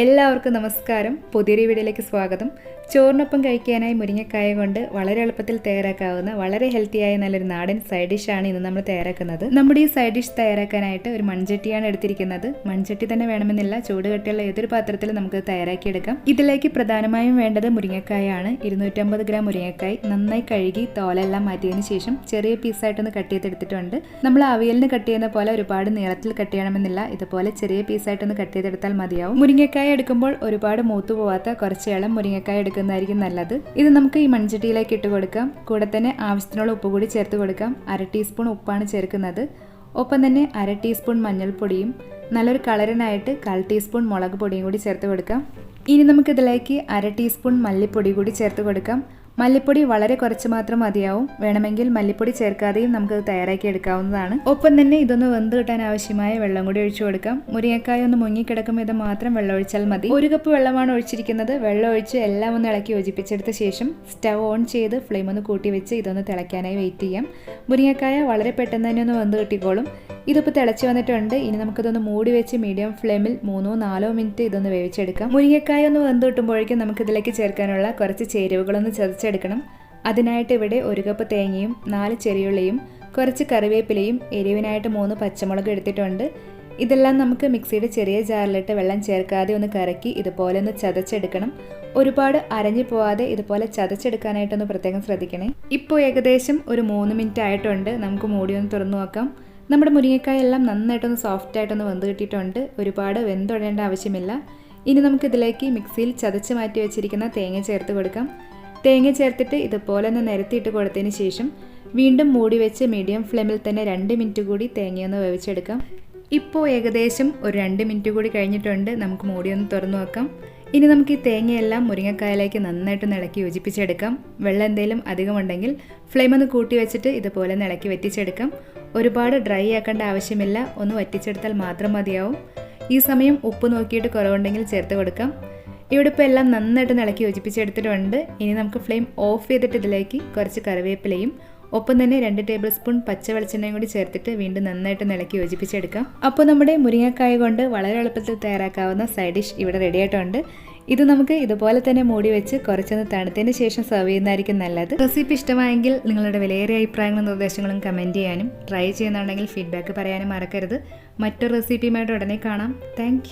എല്ലാവർക്കും നമസ്കാരം. പുതിയൊരു വീഡിയോയിലേക്ക് സ്വാഗതം. ചോറിനൊപ്പം കഴിക്കാനായി മുരിങ്ങക്കായ കൊണ്ട് വളരെ എളുപ്പത്തിൽ തയ്യാറാക്കാവുന്ന വളരെ ഹെൽത്തിയായ നല്ലൊരു നാടൻ സൈഡ് ഡിഷാണ് ഇന്ന് നമ്മൾ തയ്യാറാക്കുന്നത്. നമ്മുടെ ഈ സൈഡ് ഡിഷ് തയ്യാറാക്കാനായിട്ട് ഒരു മൺചട്ടിയാണ് എടുത്തിരിക്കുന്നത്. മൺചട്ടി തന്നെ വേണമെന്നില്ല, ചൂടുകട്ടിയുള്ള ഏതൊരു പാത്രത്തിൽ നമുക്ക് തയ്യാറാക്കിയെടുക്കാം. ഇതിലേക്ക് പ്രധാനമായും വേണ്ടത് മുരിങ്ങക്കായാണ്. 250 ഗ്രാം മുരിങ്ങക്കായ് നന്നായി കഴുകി തോലെല്ലാം മാറ്റിയതിന് ശേഷം ചെറിയ പീസായിട്ടൊന്ന് കട്ട് ചെയ്തെടുത്തിട്ടുണ്ട്. നമ്മൾ അവിയലിന് കട്ട് ചെയ്യുന്ന പോലെ ഒരുപാട് നീളത്തിൽ കട്ട് ചെയ്യണമെന്നില്ല, ഇതുപോലെ ചെറിയ പീസായിട്ടൊന്ന് കട്ട് ചെയ്തെടുത്താൽ മതിയാവും. മുരിങ്ങക്കായ എടുക്കുമ്പോൾ ഒരുപാട് മൂത്തു പോവാത്ത കുറച്ച് ഇളം മുരിങ്ങക്കായ എടുക്കുന്നതായിരിക്കും നല്ലത്. ഇത് നമുക്ക് ഈ മൺചട്ടിയിലേക്ക് ഇട്ട് കൊടുക്കാം. കൂടെ തന്നെ ആവശ്യത്തിനുള്ള ഉപ്പ് കൂടി ചേർത്ത് കൊടുക്കാം. 1/2 ടീസ്പൂൺ ഉപ്പാണ് ചേർക്കുന്നത്. ഒപ്പം തന്നെ 1/2 ടീസ്പൂൺ മഞ്ഞൾപ്പൊടിയും നല്ലൊരു കളറിനായിട്ട് 1/4 ടീസ്പൂൺ മുളക് പൊടിയും കൂടി ചേർത്ത് കൊടുക്കാം. ഇനി നമുക്കിതിലേക്ക് 1/2 ടീസ്പൂൺ മല്ലിപ്പൊടി കൂടി ചേർത്ത് കൊടുക്കാം. മല്ലിപ്പൊടി വളരെ കുറച്ച് മാത്രം മതിയാവും. വേണമെങ്കിൽ മല്ലിപ്പൊടി ചേർക്കാതെയും നമുക്ക് തയ്യാറാക്കി എടുക്കാവുന്നതാണ്. ഒപ്പം തന്നെ ഇതൊന്ന് വെന്ത് കിട്ടാൻ ആവശ്യമായ വെള്ളം കൂടി ഒഴിച്ചു കൊടുക്കാം. മുരിങ്ങക്കായ ഒന്ന് മുങ്ങിക്കിടക്കും വിധം മാത്രം വെള്ളം ഒഴിച്ചാൽ മതി. 1 കപ്പ് വെള്ളമാണ് ഒഴിച്ചിരിക്കുന്നത്. വെള്ളം ഒഴിച്ച് എല്ലാം ഒന്ന് ഇളക്കി യോജിപ്പിച്ചെടുത്ത ശേഷം സ്റ്റവ് ഓൺ ചെയ്ത് ഫ്ലെയിം ഒന്ന് കൂട്ടി വെച്ച് ഇതൊന്ന് തിളയ്ക്കാനായി വെയിറ്റ് ചെയ്യാം. മുരിങ്ങക്കായ വളരെ പെട്ടെന്ന് തന്നെ ഒന്ന് വെന്ത് കിട്ടിക്കോളും. ഇതിപ്പോൾ തിളച്ച് വന്നിട്ടുണ്ട്. ഇനി നമുക്കിതൊന്ന് മൂടി വെച്ച് മീഡിയം ഫ്ലെയിമിൽ 3-4 മിനിറ്റ് ഇതൊന്ന് വേവിച്ചെടുക്കാം. മുരിങ്ങക്കായ ഒന്ന് വെന്ത് കിട്ടുമ്പോഴേക്കും നമുക്കിതിലേക്ക് ചേർക്കാനുള്ള കുറച്ച് ചേരുവകളൊന്ന് ചതച്ചെടുക്കണം. അതിനായിട്ട് ഇവിടെ 1 കപ്പ് തേങ്ങയും 4 ചെറിയുള്ളിയും കുറച്ച് കറിവേപ്പിലയും എരിവിനായിട്ട് 3 പച്ചമുളക് എടുത്തിട്ടുണ്ട്. ഇതെല്ലാം നമുക്ക് മിക്സിയുടെ ചെറിയ ജാറിലിട്ട് വെള്ളം ചേർക്കാതെ ഒന്ന് കറക്കി ഇതുപോലെ ഒന്ന് ചതച്ചെടുക്കണം. ഒരുപാട് അരഞ്ഞു പോവാതെ ഇതുപോലെ ചതച്ചെടുക്കാനായിട്ടൊന്ന് പ്രത്യേകം ശ്രദ്ധിക്കണേ. ഇപ്പോൾ ഏകദേശം ഒരു 3 മിനിറ്റ് ആയിട്ടുണ്ട്. നമുക്ക് മൂടി ഒന്ന് തുറന്നു നോക്കാം. നമ്മുടെ മുരിങ്ങക്കായ എല്ലാം നന്നായിട്ടൊന്ന് സോഫ്റ്റായിട്ടൊന്ന് വെന്ത് കിട്ടിയിട്ടുണ്ട്. ഒരുപാട് വെന്തൊടേണ്ട ആവശ്യമില്ല. ഇനി നമുക്കിതിലേക്ക് മിക്സിയിൽ ചതച്ച് മാറ്റി വെച്ചിരിക്കുന്ന തേങ്ങ ചേർത്ത് കൊടുക്കാം. തേങ്ങ ചേർത്തിട്ട് ഇതുപോലെ ഒന്ന് നിരത്തിയിട്ട് കൊടുത്തതിന് ശേഷം വീണ്ടും മൂടി വെച്ച് മീഡിയം ഫ്ലെയിമിൽ തന്നെ 2 മിനിറ്റ് കൂടി തേങ്ങയൊന്ന് വേവിച്ചെടുക്കാം. ഇപ്പോൾ ഏകദേശം ഒരു 2 മിനിറ്റ് കൂടി കഴിഞ്ഞിട്ടുണ്ട്. നമുക്ക് മൂടി ഒന്ന് തുറന്നു വെക്കാം. ഇനി നമുക്ക് ഈ തേങ്ങയെല്ലാം മുരിങ്ങക്കായയിലേക്ക് നന്നായിട്ടൊന്ന് ഇളക്കി യോജിപ്പിച്ചെടുക്കാം. വെള്ളം എന്തെങ്കിലും അധികമുണ്ടെങ്കിൽ ഫ്ലെയിം ഒന്ന് കൂട്ടി വെച്ചിട്ട് ഇതുപോലെ ഒന്ന് ഇളക്കി വറ്റിച്ചെടുക്കാം. ഒരുപാട് ഡ്രൈ ആക്കേണ്ട ആവശ്യമില്ല, ഒന്ന് വറ്റിച്ചെടുത്താൽ മാത്രം മതിയാവും. ഈ സമയം ഉപ്പ് നോക്കിയിട്ട് കുറവുണ്ടെങ്കിൽ ചേർത്ത് കൊടുക്കാം. ഇവിടെ ഇപ്പോൾ എല്ലാം നന്നായിട്ട് ഇളക്കി യോജിപ്പിച്ചെടുത്തിട്ടുണ്ട്. ഇനി നമുക്ക് ഫ്ലെയിം ഓഫ് ചെയ്തിട്ട് ഇതിലേക്ക് കുറച്ച് കറിവേപ്പിലയും ഒപ്പം തന്നെ 2 ടേബിൾ സ്പൂൺ പച്ച വെളിച്ചെണ്ണയും കൂടി ചേർത്തിട്ട് വീണ്ടും നന്നായിട്ട് ഇളക്കി യോജിപ്പിച്ചെടുക്കാം. അപ്പോൾ നമ്മുടെ മുരിങ്ങക്കായ കൊണ്ട് വളരെ എളുപ്പത്തിൽ തയ്യാറാക്കാവുന്ന സൈഡ് ഡിഷ് ഇവിടെ റെഡി ആയിട്ടുണ്ട്. ഇത് നമുക്ക് ഇതുപോലെ തന്നെ മൂടി വെച്ച് കുറച്ചൊന്ന് തണുത്തതിന് ശേഷം സെർവ് ചെയ്യുന്നതായിരിക്കും നല്ലത്. റെസിപ്പി ഇഷ്ടമായെങ്കിൽ നിങ്ങളുടെ വിലയേറിയ അഭിപ്രായങ്ങളും നിർദ്ദേശങ്ങളും കമൻറ്റ് ചെയ്യാനും ട്രൈ ചെയ്യുന്നുണ്ടെങ്കിൽ ഫീഡ്ബാക്ക് പറയാനും മറക്കരുത്. മറ്റൊരു റെസിപ്പിയുമായിട്ട് ഉടനെ കാണാം. താങ്ക്